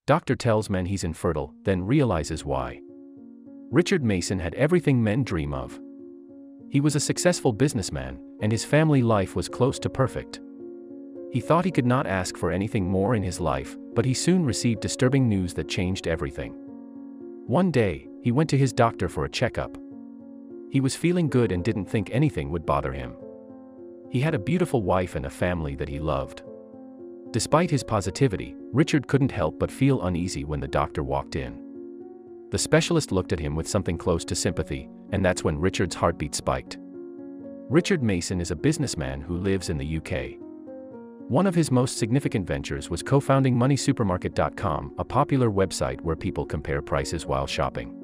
Doctor tells men he's infertile, then realizes why. Richard Mason had everything men dream of. He was a successful businessman, and his family life was close to perfect. He thought he could not ask for anything more in his life, but he soon received disturbing news that changed everything. One day, he went to his doctor for a checkup. He was feeling good and didn't think anything would bother him. He had a beautiful wife and a family that he loved. Despite his positivity, Richard couldn't help but feel uneasy when the doctor walked in. The specialist looked at him with something close to sympathy, and that's when Richard's heartbeat spiked. Richard Mason is a businessman who lives in the UK. One of his most significant ventures was co-founding MoneySupermarket.com, a popular website where people compare prices while shopping.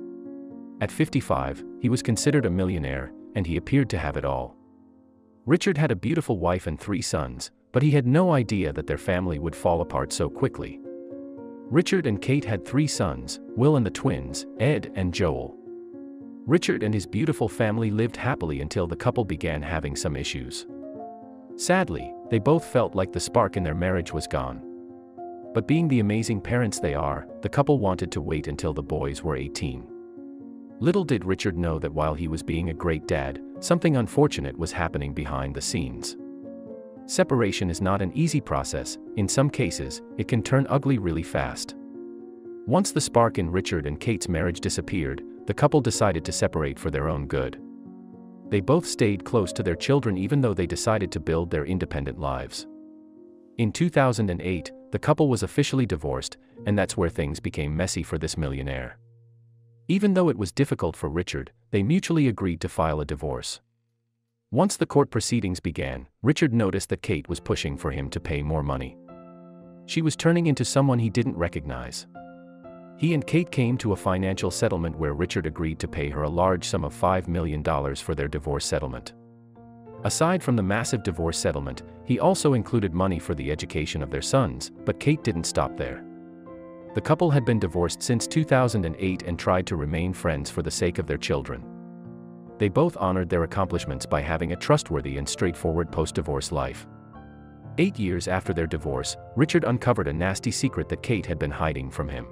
At 55, he was considered a millionaire, and he appeared to have it all. Richard had a beautiful wife and 3 sons, but he had no idea that their family would fall apart so quickly. Richard and Kate had 3 sons, Will and the twins, Ed and Joel. Richard and his beautiful family lived happily until the couple began having some issues. Sadly, they both felt like the spark in their marriage was gone. But being the amazing parents they are, the couple wanted to wait until the boys were 18. Little did Richard know that while he was being a great dad, something unfortunate was happening behind the scenes. Separation is not an easy process. In some cases, it can turn ugly really fast. Once the spark in Richard and Kate's marriage disappeared, the couple decided to separate for their own good. They both stayed close to their children even though they decided to build their independent lives. In 2008, the couple was officially divorced, and that's where things became messy for this millionaire. Even though it was difficult for Richard, they mutually agreed to file a divorce. Once the court proceedings began, Richard noticed that Kate was pushing for him to pay more money. She was turning into someone he didn't recognize. He and Kate came to a financial settlement where Richard agreed to pay her a large sum of $5 million for their divorce settlement. Aside from the massive divorce settlement, he also included money for the education of their sons, but Kate didn't stop there. The couple had been divorced since 2008 and tried to remain friends for the sake of their children. They both honored their accomplishments by having a trustworthy and straightforward post-divorce life. 8 years after their divorce, Richard uncovered a nasty secret that Kate had been hiding from him.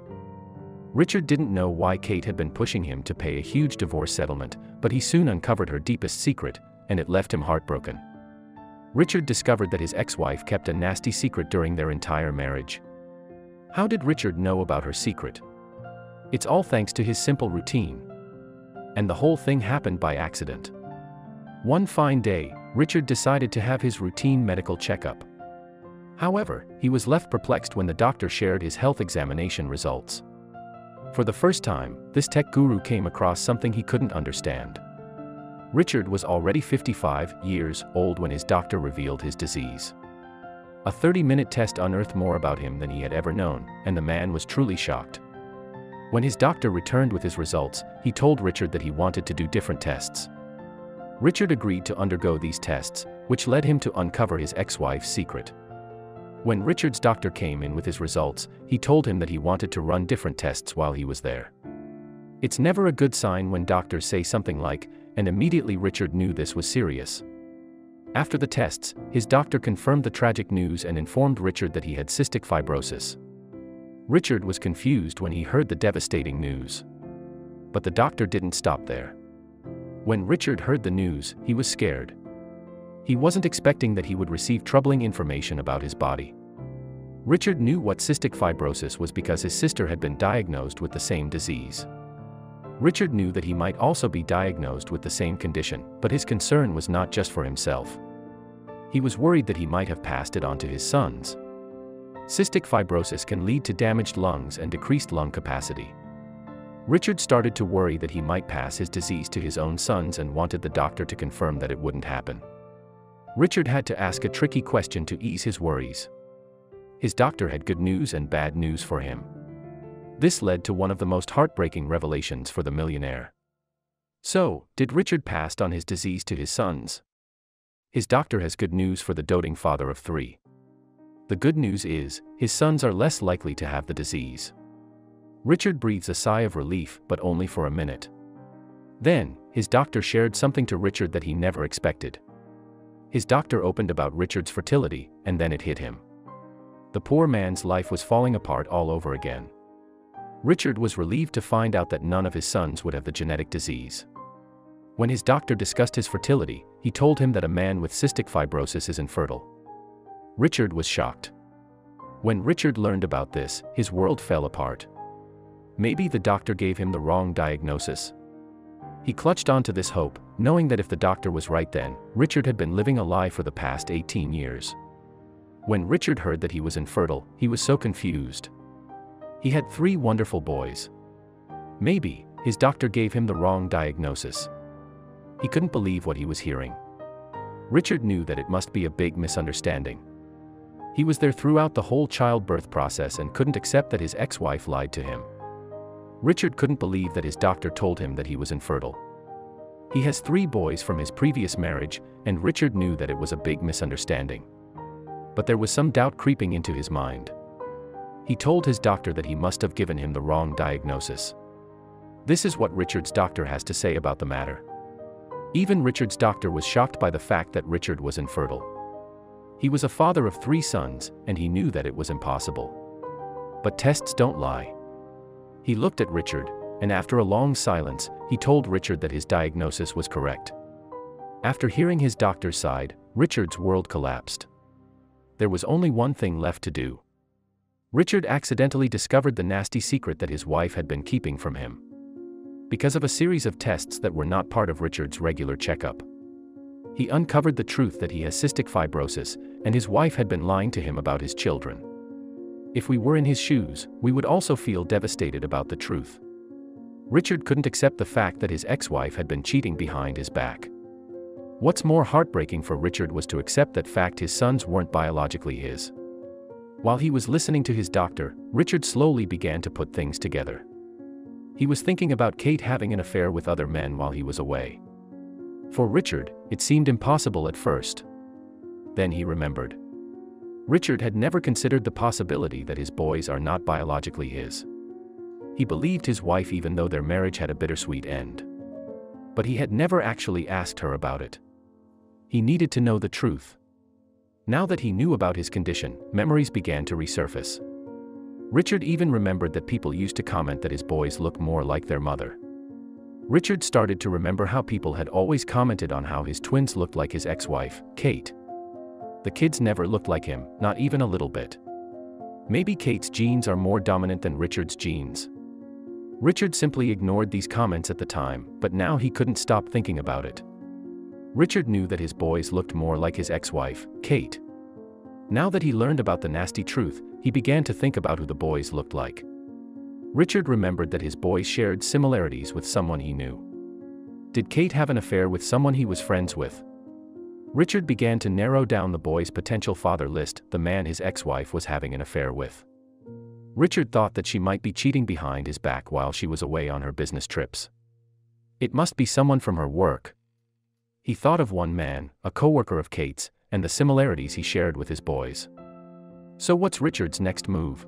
Richard didn't know why Kate had been pushing him to pay a huge divorce settlement, but he soon uncovered her deepest secret, and it left him heartbroken. Richard discovered that his ex-wife kept a nasty secret during their entire marriage. How did Richard know about her secret? It's all thanks to his simple routine. And the whole thing happened by accident. One fine day, Richard decided to have his routine medical checkup. However, he was left perplexed when the doctor shared his health examination results. For the first time, this tech guru came across something he couldn't understand. Richard was already 55 years old when his doctor revealed his disease. A 30-minute test unearthed more about him than he had ever known, and the man was truly shocked. When his doctor returned with his results, he told Richard that he wanted to do different tests. Richard agreed to undergo these tests, which led him to uncover his ex-wife's secret. When Richard's doctor came in with his results, he told him that he wanted to run different tests while he was there. It's never a good sign when doctors say something like, and immediately Richard knew this was serious. After the tests, his doctor confirmed the tragic news and informed Richard that he had cystic fibrosis. Richard was confused when he heard the devastating news. But the doctor didn't stop there. When Richard heard the news, he was scared. He wasn't expecting that he would receive troubling information about his body. Richard knew what cystic fibrosis was because his sister had been diagnosed with the same disease. Richard knew that he might also be diagnosed with the same condition, but his concern was not just for himself. He was worried that he might have passed it on to his sons. Cystic fibrosis can lead to damaged lungs and decreased lung capacity. Richard started to worry that he might pass his disease to his own sons and wanted the doctor to confirm that it wouldn't happen. Richard had to ask a tricky question to ease his worries. His doctor had good news and bad news for him. This led to one of the most heartbreaking revelations for the millionaire. So, did Richard pass on his disease to his sons? His doctor has good news for the doting father of 3. The good news is, his sons are less likely to have the disease. Richard breathes a sigh of relief, but only for a minute. Then, his doctor shared something to Richard that he never expected. His doctor opened about Richard's fertility, and then it hit him. The poor man's life was falling apart all over again. Richard was relieved to find out that none of his sons would have the genetic disease. When his doctor discussed his fertility, he told him that a man with cystic fibrosis is infertile. Richard was shocked. When Richard learned about this, his world fell apart. Maybe the doctor gave him the wrong diagnosis. He clutched onto this hope, knowing that if the doctor was right then, Richard had been living a lie for the past 18 years. When Richard heard that he was infertile, he was so confused. He had 3 wonderful boys. Maybe his doctor gave him the wrong diagnosis. He couldn't believe what he was hearing. Richard knew that it must be a big misunderstanding. He was there throughout the whole childbirth process and couldn't accept that his ex-wife lied to him. Richard couldn't believe that his doctor told him that he was infertile. He has 3 boys from his previous marriage, and Richard knew that it was a big misunderstanding. But there was some doubt creeping into his mind. He told his doctor that he must have given him the wrong diagnosis. This is what Richard's doctor has to say about the matter. Even Richard's doctor was shocked by the fact that Richard was infertile. He was a father of 3 sons, and he knew that it was impossible. But tests don't lie. He looked at Richard, and after a long silence, he told Richard that his diagnosis was correct. After hearing his doctor's side, Richard's world collapsed. There was only one thing left to do. Richard accidentally discovered the nasty secret that his wife had been keeping from him. Because of a series of tests that were not part of Richard's regular checkup, he uncovered the truth that he has cystic fibrosis, and his wife had been lying to him about his children. If we were in his shoes, we would also feel devastated about the truth. Richard couldn't accept the fact that his ex-wife had been cheating behind his back. What's more heartbreaking for Richard was to accept that fact his sons weren't biologically his. While he was listening to his doctor, Richard slowly began to put things together. He was thinking about Kate having an affair with other men while he was away. For Richard, it seemed impossible at first. Then he remembered. Richard had never considered the possibility that his boys are not biologically his. He believed his wife even though their marriage had a bittersweet end. But he had never actually asked her about it. He needed to know the truth. Now that he knew about his condition, memories began to resurface. Richard even remembered that people used to comment that his boys looked more like their mother. Richard started to remember how people had always commented on how his twins looked like his ex-wife, Kate. The kids never looked like him, not even a little bit. Maybe Kate's genes are more dominant than Richard's genes. Richard simply ignored these comments at the time, but now he couldn't stop thinking about it. Richard knew that his boys looked more like his ex-wife, Kate. Now that he learned about the nasty truth, he began to think about who the boys looked like. Richard remembered that his boys shared similarities with someone he knew. Did Kate have an affair with someone he was friends with? Richard began to narrow down the boy's potential father list, the man his ex-wife was having an affair with. Richard thought that she might be cheating behind his back while she was away on her business trips. It must be someone from her work. He thought of one man, a co-worker of Kate's, and the similarities he shared with his boys. So what's Richard's next move?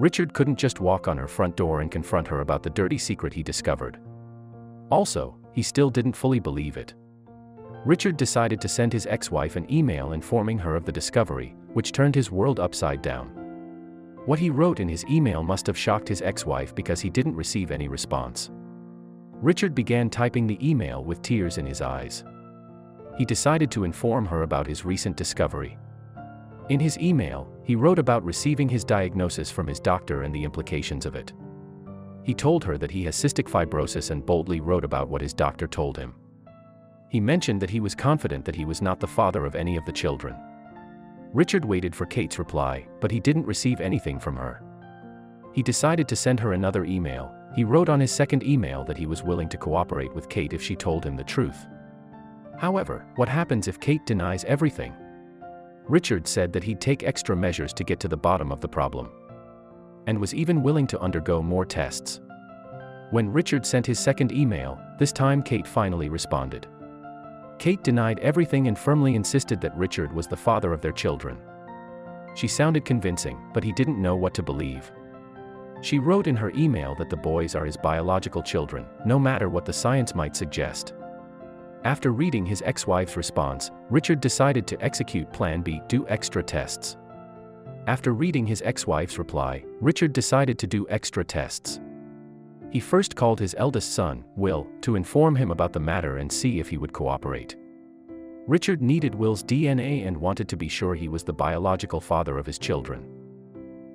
Richard couldn't just walk on her front door and confront her about the dirty secret he discovered. Also, he still didn't fully believe it. Richard decided to send his ex-wife an email informing her of the discovery, which turned his world upside down. What he wrote in his email must have shocked his ex-wife because he didn't receive any response. Richard began typing the email with tears in his eyes. He decided to inform her about his recent discovery. In his email, he wrote about receiving his diagnosis from his doctor and the implications of it. He told her that he has cystic fibrosis and boldly wrote about what his doctor told him. He mentioned that he was confident that he was not the father of any of the children. Richard waited for Kate's reply, but he didn't receive anything from her. He decided to send her another email. He wrote on his second email that he was willing to cooperate with Kate if she told him the truth. However, what happens if Kate denies everything? Richard said that he'd take extra measures to get to the bottom of the problem, and was even willing to undergo more tests. When Richard sent his second email, this time Kate finally responded. Kate denied everything and firmly insisted that Richard was the father of their children. She sounded convincing, but he didn't know what to believe. She wrote in her email that the boys are his biological children, no matter what the science might suggest. After reading his ex-wife's response, Richard decided to execute Plan B, do extra tests. After reading his ex-wife's reply, Richard decided to do extra tests. He first called his eldest son, Will, to inform him about the matter and see if he would cooperate. Richard needed Will's DNA and wanted to be sure he was the biological father of his children.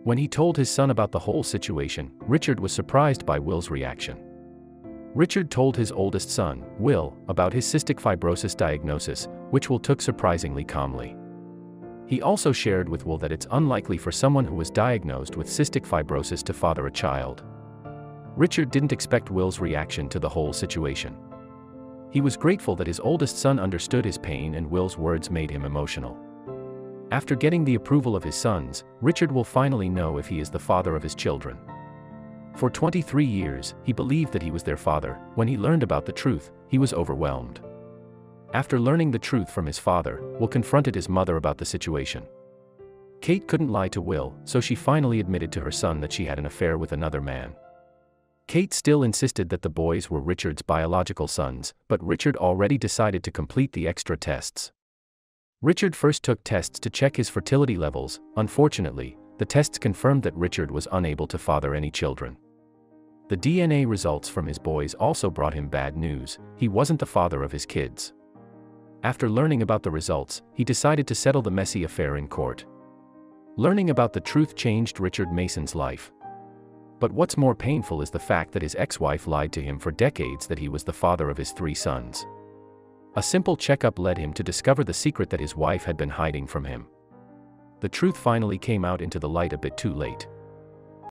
When he told his son about the whole situation, Richard was surprised by Will's reaction. Richard told his oldest son, Will, about his cystic fibrosis diagnosis, which Will took surprisingly calmly. He also shared with Will that it's unlikely for someone who was diagnosed with cystic fibrosis to father a child. Richard didn't expect Will's reaction to the whole situation. He was grateful that his oldest son understood his pain, and Will's words made him emotional. After getting the approval of his sons, Richard will finally know if he is the father of his children. For 23 years, he believed that he was their father. When he learned about the truth, he was overwhelmed. After learning the truth from his father, Will confronted his mother about the situation. Kate couldn't lie to Will, so she finally admitted to her son that she had an affair with another man. Kate still insisted that the boys were Richard's biological sons, but Richard already decided to complete the extra tests. Richard first took tests to check his fertility levels. Unfortunately, the tests confirmed that Richard was unable to father any children. The DNA results from his boys also brought him bad news: he wasn't the father of his kids. After learning about the results, he decided to settle the messy affair in court. Learning about the truth changed Richard Mason's life. But what's more painful is the fact that his ex-wife lied to him for decades that he was the father of his 3 sons. A simple checkup led him to discover the secret that his wife had been hiding from him. The truth finally came out into the light a bit too late.